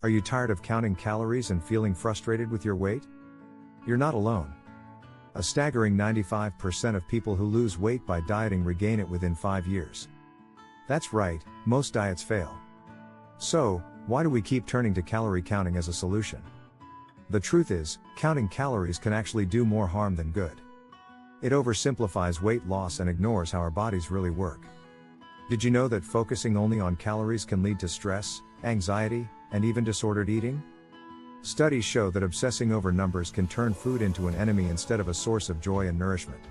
Are you tired of counting calories and feeling frustrated with your weight? You're not alone. A staggering 95% of people who lose weight by dieting regain it within 5 years. That's right, most diets fail. So, why do we keep turning to calorie counting as a solution? The truth is, counting calories can actually do more harm than good. It oversimplifies weight loss and ignores how our bodies really work. Did you know that focusing only on calories can lead to stress, anxiety, and even disordered eating? Studies show that obsessing over numbers can turn food into an enemy instead of a source of joy and nourishment.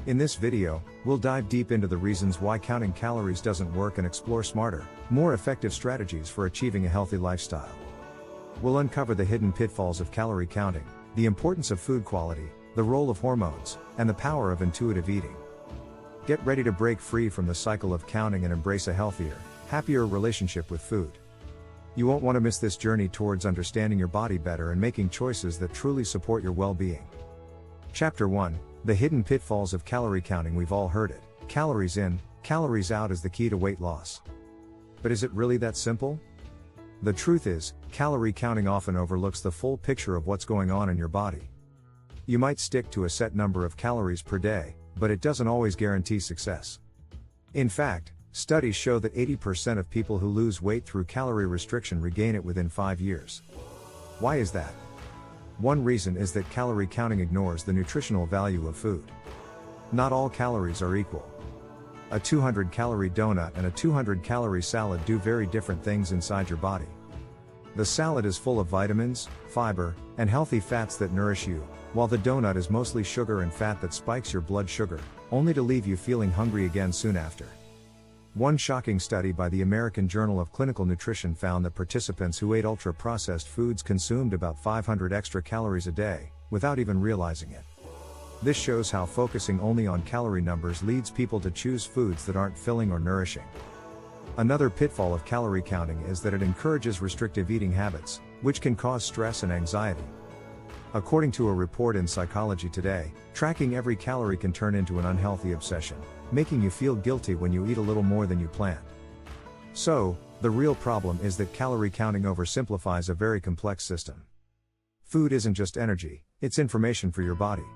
In this video, we'll dive deep into the reasons why counting calories doesn't work and explore smarter, more effective strategies for achieving a healthy lifestyle. We'll uncover the hidden pitfalls of calorie counting, the importance of food quality, the role of hormones, and the power of intuitive eating. Get ready to break free from the cycle of counting and embrace a healthier, happier relationship with food. You won't want to miss this journey towards understanding your body better and making choices that truly support your well-being. Chapter 1: The Hidden Pitfalls of Calorie Counting. We've all heard it. Calories in, calories out is the key to weight loss. But is it really that simple? The truth is, calorie counting often overlooks the full picture of what's going on in your body. You might stick to a set number of calories per day, but it doesn't always guarantee success. In fact, studies show that 80% of people who lose weight through calorie restriction regain it within 5 years. Why is that? One reason is that calorie counting ignores the nutritional value of food. Not all calories are equal. A 200-calorie donut and a 200-calorie salad do very different things inside your body. The salad is full of vitamins, fiber, and healthy fats that nourish you, while the donut is mostly sugar and fat that spikes your blood sugar, only to leave you feeling hungry again soon after. One shocking study by the American Journal of Clinical Nutrition found that participants who ate ultra-processed foods consumed about 500 extra calories a day, without even realizing it. This shows how focusing only on calorie numbers leads people to choose foods that aren't filling or nourishing. Another pitfall of calorie counting is that it encourages restrictive eating habits, which can cause stress and anxiety. According to a report in Psychology Today, tracking every calorie can turn into an unhealthy obsession, making you feel guilty when you eat a little more than you planned. So, the real problem is that calorie counting oversimplifies a very complex system. Food isn't just energy, it's information for your body.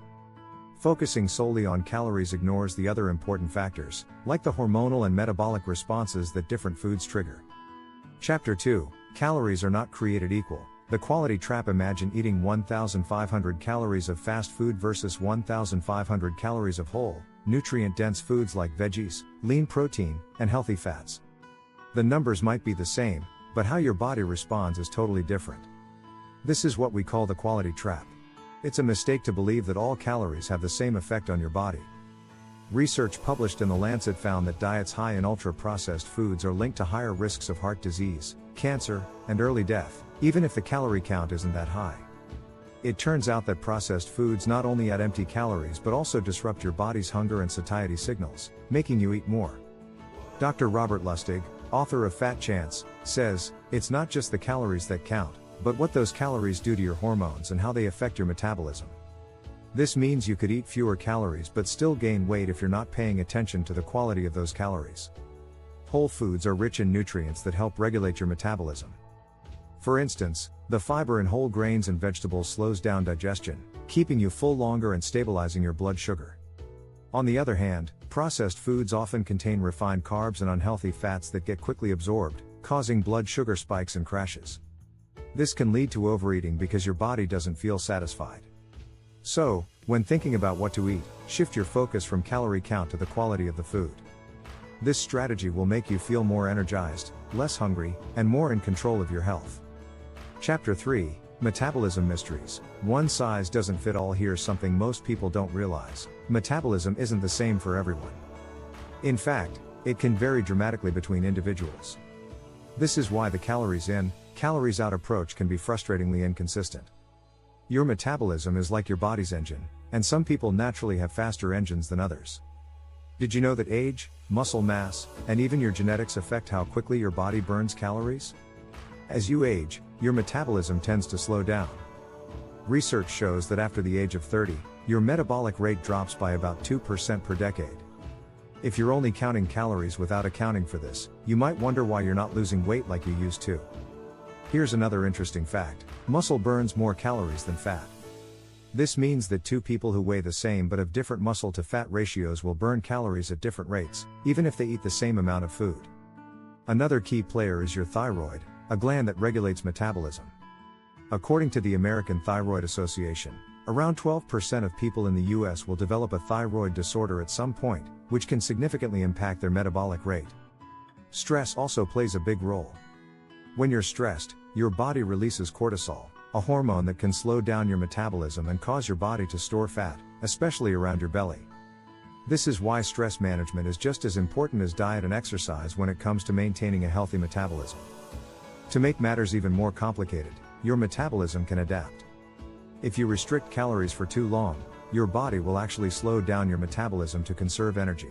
Focusing solely on calories ignores the other important factors, like the hormonal and metabolic responses that different foods trigger. Chapter 2: Calories are not created equal. The quality trap. Imagine eating 1,500 calories of fast food versus 1,500 calories of whole, nutrient-dense foods like veggies, lean protein, and healthy fats. The numbers might be the same, but how your body responds is totally different. This is what we call the quality trap. It's a mistake to believe that all calories have the same effect on your body. Research published in The Lancet found that diets high in ultra-processed foods are linked to higher risks of heart disease, cancer, and early death, even if the calorie count isn't that high. It turns out that processed foods not only add empty calories but also disrupt your body's hunger and satiety signals, making you eat more. Dr. Robert Lustig, author of Fat Chance, says, "It's not just the calories that count, but what those calories do to your hormones and how they affect your metabolism." This means you could eat fewer calories but still gain weight if you're not paying attention to the quality of those calories. Whole foods are rich in nutrients that help regulate your metabolism. For instance, the fiber in whole grains and vegetables slows down digestion, keeping you full longer and stabilizing your blood sugar. On the other hand, processed foods often contain refined carbs and unhealthy fats that get quickly absorbed, causing blood sugar spikes and crashes. This can lead to overeating because your body doesn't feel satisfied. So, when thinking about what to eat, shift your focus from calorie count to the quality of the food. This strategy will make you feel more energized, less hungry, and more in control of your health. Chapter 3: Metabolism Mysteries. One size doesn't fit all. Here's something most people don't realize: metabolism isn't the same for everyone. In fact, it can vary dramatically between individuals. This is why the calories in, calories out approach can be frustratingly inconsistent. Your metabolism is like your body's engine, and some people naturally have faster engines than others. Did you know that age, muscle mass, and even your genetics affect how quickly your body burns calories? As you age, your metabolism tends to slow down. Research shows that after the age of 30, your metabolic rate drops by about 2% per decade. If you're only counting calories without accounting for this, you might wonder why you're not losing weight like you used to. Here's another interesting fact. Muscle burns more calories than fat. This means that two people who weigh the same but have different muscle to fat ratios will burn calories at different rates, even if they eat the same amount of food. Another key player is your thyroid, a gland that regulates metabolism. According to the American Thyroid Association, around 12% of people in the US will develop a thyroid disorder at some point, which can significantly impact their metabolic rate. Stress also plays a big role. When you're stressed, your body releases cortisol, a hormone that can slow down your metabolism and cause your body to store fat, especially around your belly. This is why stress management is just as important as diet and exercise when it comes to maintaining a healthy metabolism. To make matters even more complicated, your metabolism can adapt. If you restrict calories for too long, your body will actually slow down your metabolism to conserve energy.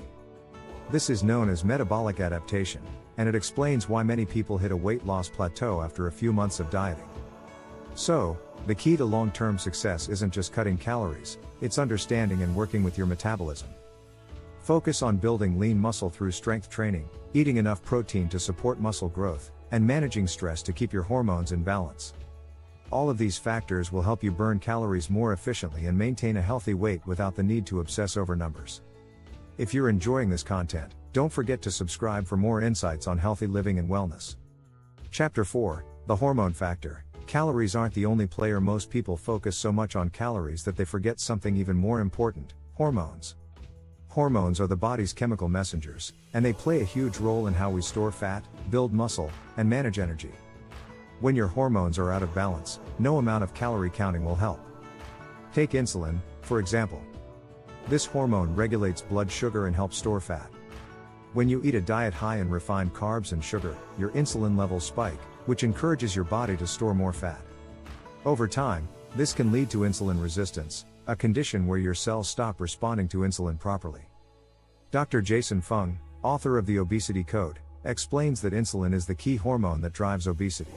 This is known as metabolic adaptation, and it explains why many people hit a weight loss plateau after a few months of dieting. So, the key to long-term success isn't just cutting calories, it's understanding and working with your metabolism. Focus on building lean muscle through strength training, eating enough protein to support muscle growth, and managing stress to keep your hormones in balance. All of these factors will help you burn calories more efficiently and maintain a healthy weight without the need to obsess over numbers. If you're enjoying this content, don't forget to subscribe for more insights on healthy living and wellness. Chapter 4, The Hormone Factor. Calories aren't the only player. Most people focus so much on calories that they forget something even more important: hormones. Hormones are the body's chemical messengers, and they play a huge role in how we store fat, build muscle, and manage energy. When your hormones are out of balance, no amount of calorie counting will help. Take insulin, for example. This hormone regulates blood sugar and helps store fat. When you eat a diet high in refined carbs and sugar, your insulin levels spike, which encourages your body to store more fat. Over time, this can lead to insulin resistance, a condition where your cells stop responding to insulin properly. Dr. Jason Fung, author of The Obesity Code, explains that insulin is the key hormone that drives obesity.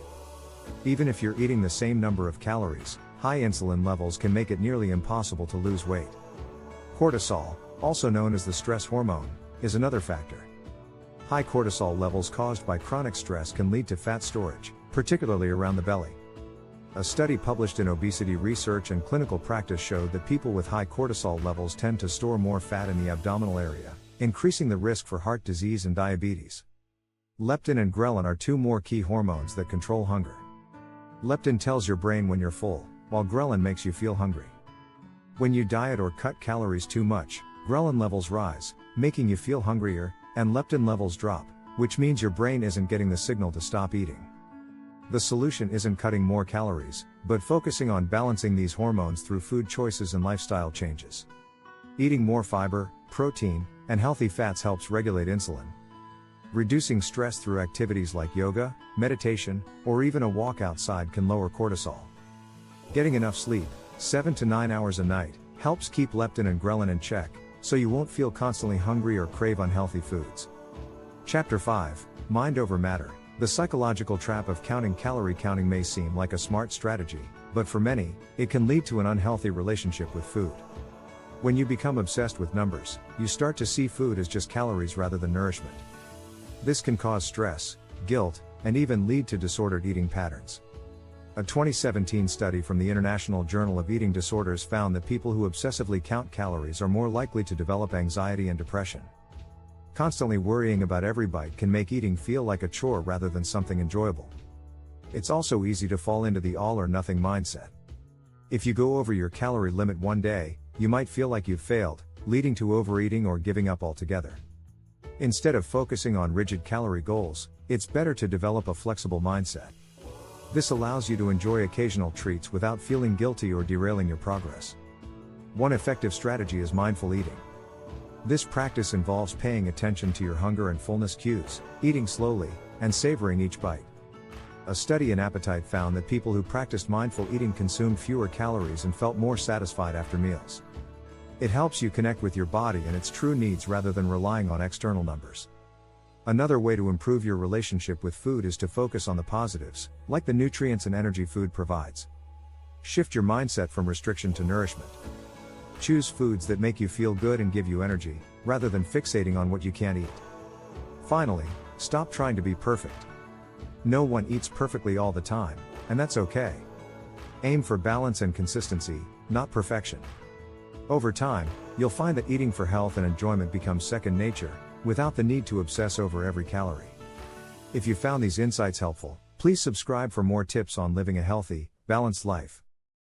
Even if you're eating the same number of calories, high insulin levels can make it nearly impossible to lose weight. Cortisol, also known as the stress hormone, is another factor. High cortisol levels caused by chronic stress can lead to fat storage, particularly around the belly. A study published in Obesity Research and Clinical Practice showed that people with high cortisol levels tend to store more fat in the abdominal area, increasing the risk for heart disease and diabetes. Leptin and ghrelin are two more key hormones that control hunger. Leptin tells your brain when you're full, while ghrelin makes you feel hungry. When you diet or cut calories too much, ghrelin levels rise, making you feel hungrier, and leptin levels drop, which means your brain isn't getting the signal to stop eating. The solution isn't cutting more calories, but focusing on balancing these hormones through food choices and lifestyle changes. Eating more fiber, protein, and healthy fats helps regulate insulin. Reducing stress through activities like yoga, meditation, or even a walk outside can lower cortisol. Getting enough sleep, 7 to 9 hours a night, helps keep leptin and ghrelin in check, so you won't feel constantly hungry or crave unhealthy foods. Chapter 5, Mind over Matter. The psychological trap of counting. Calorie counting may seem like a smart strategy, but for many, it can lead to an unhealthy relationship with food. When you become obsessed with numbers, you start to see food as just calories rather than nourishment. This can cause stress, guilt, and even lead to disordered eating patterns. A 2017 study from the International Journal of Eating Disorders found that people who obsessively count calories are more likely to develop anxiety and depression. Constantly worrying about every bite can make eating feel like a chore rather than something enjoyable. It's also easy to fall into the all or nothing mindset. If you go over your calorie limit one day, you might feel like you've failed, leading to overeating or giving up altogether. Instead of focusing on rigid calorie goals, it's better to develop a flexible mindset. This allows you to enjoy occasional treats without feeling guilty or derailing your progress. One effective strategy is mindful eating. This practice involves paying attention to your hunger and fullness cues, eating slowly, and savoring each bite. A study in Appetite found that people who practiced mindful eating consumed fewer calories and felt more satisfied after meals. It helps you connect with your body and its true needs rather than relying on external numbers. Another way to improve your relationship with food is to focus on the positives, like the nutrients and energy food provides. Shift your mindset from restriction to nourishment. Choose foods that make you feel good and give you energy, rather than fixating on what you can't eat. Finally, stop trying to be perfect. No one eats perfectly all the time, and that's okay. Aim for balance and consistency, not perfection. Over time, you'll find that eating for health and enjoyment becomes second nature, without the need to obsess over every calorie. If you found these insights helpful, please subscribe for more tips on living a healthy, balanced life.